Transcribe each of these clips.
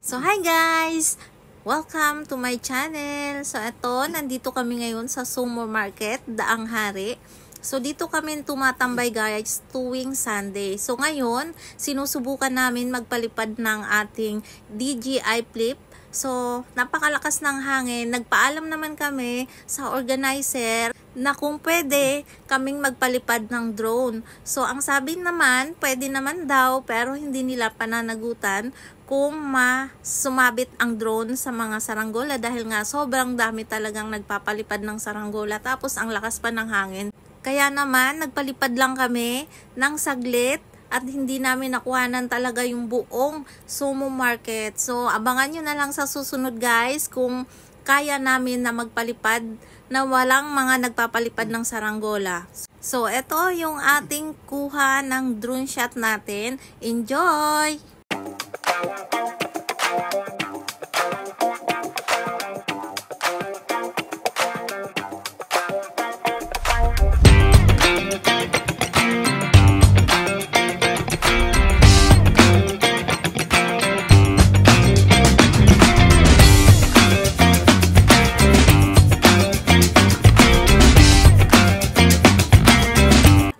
So, hi guys! Welcome to my channel. So, eto, nandito kami ngayon sa Sumo Market, Daang Hari. So, dito kami tumatambay guys tuwing Sunday. So, ngayon, sinusubukan namin magpalipad ng ating DJI Flip. So, napakalakas ng hangin. Nagpaalam naman kami sa organizer na kung pwede kaming magpalipad ng drone. So, ang sabi naman, pwede naman daw pero hindi nila pananagutan kung sumabit ang drone sa mga saranggola dahil nga sobrang dami talagang nagpapalipad ng saranggola tapos ang lakas pa ng hangin. Kaya naman, nagpalipad lang kami ng saglit at hindi namin nakuhanan talaga yung buong Sumo Market. So, abangan nyo na lang sa susunod guys kung kaya namin na magpalipad na walang mga nagpapalipad ng saranggola. So, ito yung ating kuha ng drone shot natin. Enjoy!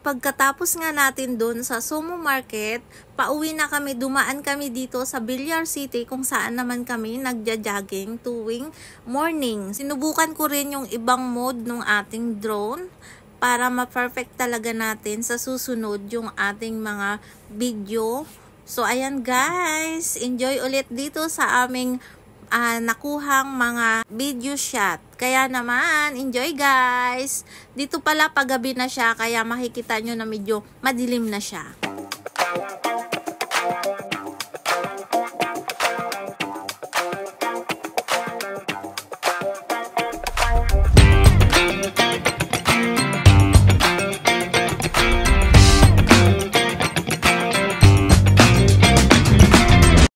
Pagkatapos nga natin doon sa Sumo Market, pauwi na kami, dumaan kami dito sa Villar City kung saan naman kami nagja-jogging tuwing morning. Sinubukan ko rin yung ibang mode ng ating drone para ma-perfect talaga natin sa susunod yung ating mga video. So ayan guys, enjoy ulit dito sa aming nakuhang mga video shot. Kaya naman, enjoy guys! Dito pala paggabi na siya, kaya makikita nyo na medyo madilim na siya.